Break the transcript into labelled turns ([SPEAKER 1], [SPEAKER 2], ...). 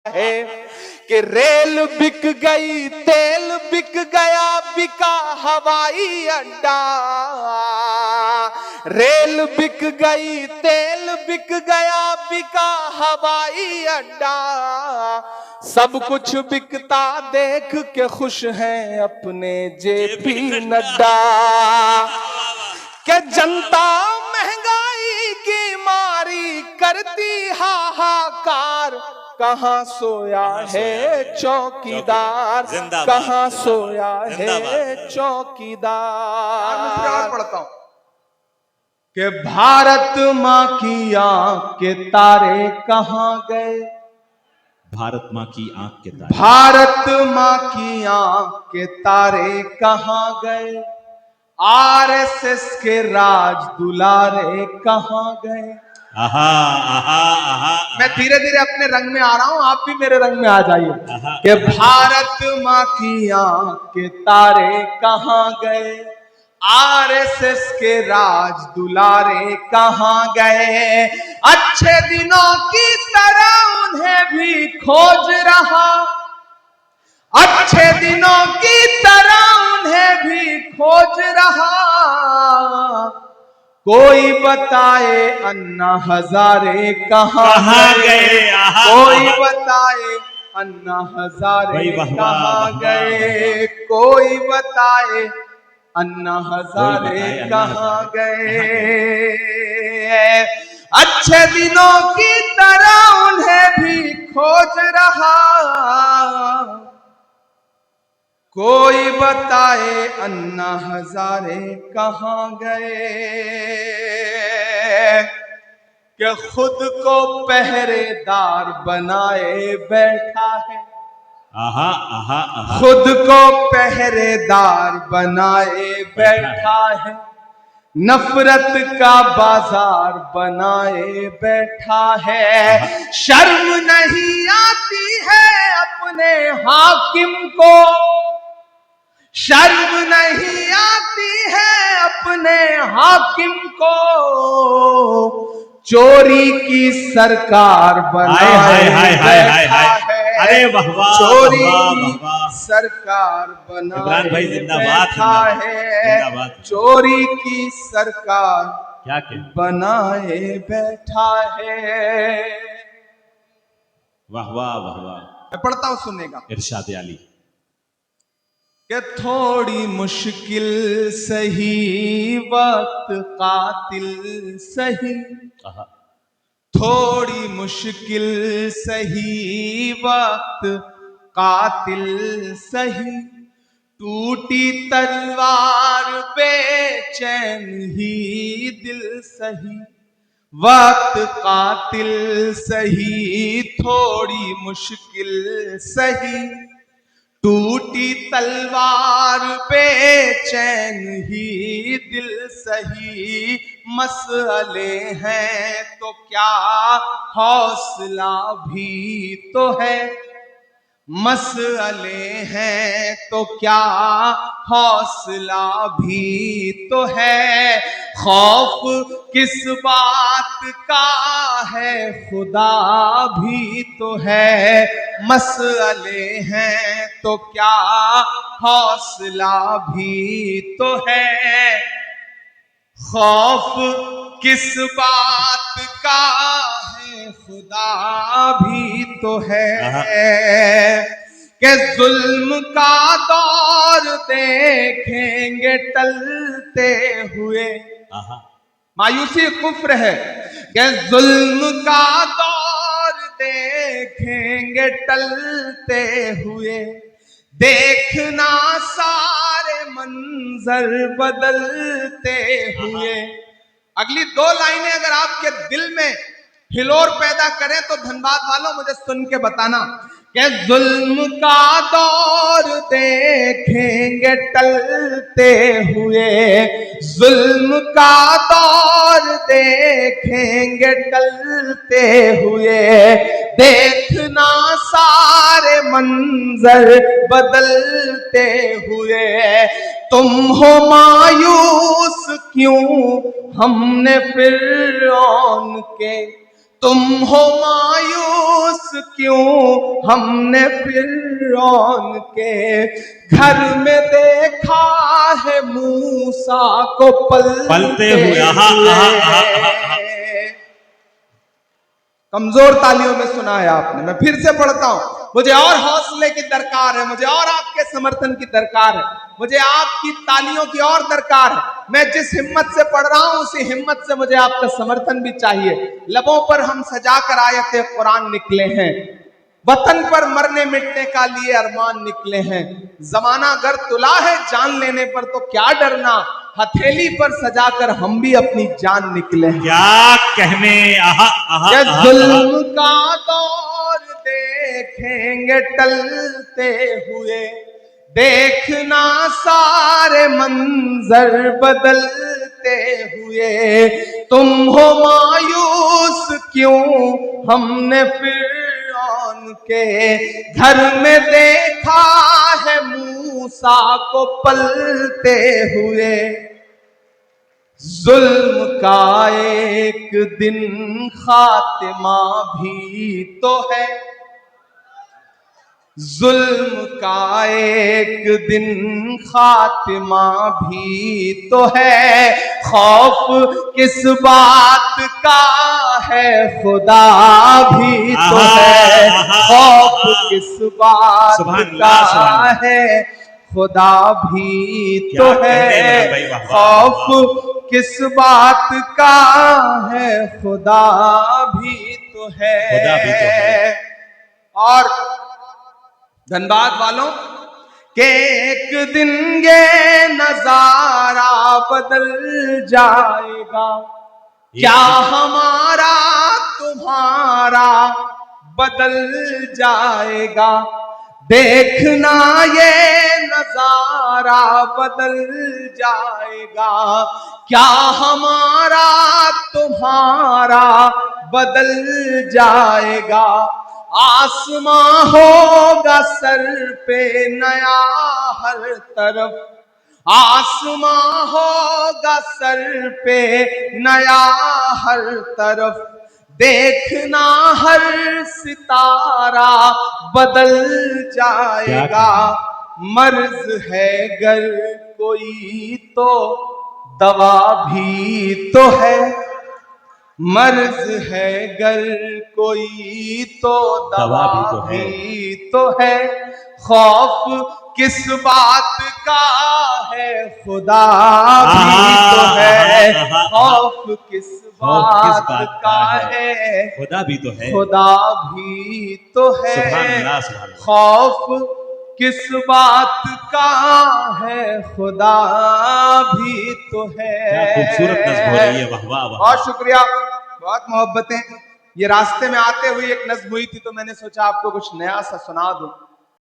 [SPEAKER 1] है कि रेल बिक गई, तेल बिक गया, बिका हवाई अड्डा। रेल बिक गई, तेल बिक गया, बिका हवाई अड्डा। सब कुछ बिकता देख के खुश हैं अपने जेपी नड्डा। कि जनता महंगाई की मारी करती हाहाकार, कहाँ सोया है चौकीदार, कहाँ सोया है चौकीदार।
[SPEAKER 2] और पढ़ता हूं कि भारत माँ की आंख के तारे कहाँ गए।
[SPEAKER 3] भारत माँ की आंख के तारे,
[SPEAKER 2] भारत माँ की आंख के तारे कहाँ गए। आरएसएस के राज दुलारे कहाँ गए।
[SPEAKER 3] आहा आहा आहा।
[SPEAKER 2] मैं धीरे धीरे अपने रंग में आ रहा हूं, आप भी मेरे रंग में आ जाइए। कि भारत माँ की आंख के तारे कहाँ गए। आरएसएस के राज दुलारे कहाँ गए। अच्छे दिनों की तरह उन्हें भी खोज रहा, अच्छे दिनों की तरह उन्हें भी खोज रहा। कोई बताए अन्ना हजारे कहाँ गए। कोई बताए अन्ना हजारे कहाँ गए। कोई बताए अन्ना हजारे कहाँ गए। अच्छे दिनों की तरह उन्हें भी खोज रहा। कोई बताए अन्ना हजारे कहाँ गए। कि खुद को पहरेदार बनाए बैठा है।
[SPEAKER 3] आहा आहा आहा।
[SPEAKER 2] खुद को पहरेदार बनाए बैठा है। नफरत का बाजार बनाए बैठा है। शर्म नहीं आती है अपने हाकिम को, शर्म नहीं आती है अपने हाकिम को। चोरी की सरकार बनाए बैठा है।
[SPEAKER 3] अरे वाह वाह,
[SPEAKER 2] चोरी
[SPEAKER 3] की
[SPEAKER 2] सरकार बनाए
[SPEAKER 3] भाई जिंदाबाद,
[SPEAKER 2] बैठा है। चोरी की सरकार
[SPEAKER 3] क्या
[SPEAKER 2] बनाए बैठा है।
[SPEAKER 3] वाह वाह वाह वाह।
[SPEAKER 2] मैं पढ़ता हूं, सुनेगा।
[SPEAKER 3] इरशाद अली
[SPEAKER 2] कि थोड़ी मुश्किल सही वक्त कातिल सही। थोड़ी मुश्किल सही वक्त कातिल सही। टूटी तलवार बेचैन ही दिल सही। वक्त कातिल सही, थोड़ी मुश्किल सही। टूटी तलवार बेचैन ही दिल सही। मसले हैं तो क्या हौसला भी तो है। मसले हैं तो क्या हौसला भी तो है। खौफ किस बात का है खुदा भी तो है। मसले हैं तो क्या हौसला भी तो है। खौफ किस बात का है खुदा भी तो है। कि जुल्म का दौर देखेंगे टलते हुए। मायूसी कुफ्र है। कि जुल्म का दौर देखेंगे टलते हुए। देखना सारे मंजर बदलते हुए। अगली दो लाइनें अगर आपके दिल में हिलोर पैदा करें तो धनबाद वालों मुझे सुन के बताना। कि जुल्म का दौर देखेंगे टलते हुए। जुल्म का दौर देखेंगे टलते हुए। देखना सारे मंजर बदलते हुए। तुम हो मायूस क्यों हमने फिरौन के। तुम हो मायूस क्यों, हमने फिरौन के घर में देखा है मूसा को
[SPEAKER 3] पलते हुए। आहा, आहा, आहा, आहा।
[SPEAKER 2] कमजोर तालियों में सुना है आपने। मैं फिर से पढ़ता हूं, मुझे और हौसले की दरकार है, मुझे और आपके समर्थन की दरकार है, मुझे आपकी तालियों की और दरकार है। मैं जिस हिम्मत से पढ़ रहा हूं उसी हिम्मत से मुझे आपका समर्थन भी चाहिए। लबों पर हम सजाकर आयते कुरान निकले हैं, वतन पर मरने मिटने का लिए अरमान निकले हैं। जमाना अगर तुला है जान लेने पर तो क्या डरना, हथेली पर सजाकर हम भी अपनी जान निकले हैं।
[SPEAKER 3] क्या कहने। आहा, आहा,
[SPEAKER 2] ये
[SPEAKER 3] आहा,
[SPEAKER 2] जुल्म का दौर देखेंगे टलते हुए, देखना सारे मंजर बदलते हुए। तुम हो मायूस क्यों, हमने फिरौन के घर में देखा है मूसा को पलते हुए। जुल्म का एक दिन खात्मा भी तो है, जुल्म का एक दिन खात्मा भी तो है। खौफ किस बात का है, खुदा भी तो है। खौफ किस बात का है, खुदा भी तो है। खौफ किस बात का है, खुदा भी तो है। और धनबाद वालों के एक दिन ये नजारा बदल जाएगा, क्या हमारा तुम्हारा बदल जाएगा। देखना ये नजारा बदल जाएगा, क्या हमारा तुम्हारा बदल जाएगा। आसमां होगा सर पे नया हर तरफ, आसमां होगा सर पे नया हर तरफ। देखना हर सितारा बदल जाएगा। मर्ज है गर कोई तो दवा भी तो है, मर्ज है गर कोई तो दवा भी तो है। खौफ किस बात का है, खुदा भी तो है। खौफ किस बात का है,
[SPEAKER 3] खुदा भी तो है।
[SPEAKER 2] खुदा भी तो है।
[SPEAKER 3] सुभान अल्लाह, सुभान अल्लाह।
[SPEAKER 2] खौफ किस बात का है, खुदा भी तो है।
[SPEAKER 3] क्या खूबसूरत नज़्म हो रही है। वाह वाह वाह।
[SPEAKER 2] बहुत शुक्रिया, बहुत मोहब्बतें। ये रास्ते में आते हुए एक नज़्म हुई थी तो मैंने सोचा आपको कुछ नया सा सुना दूं।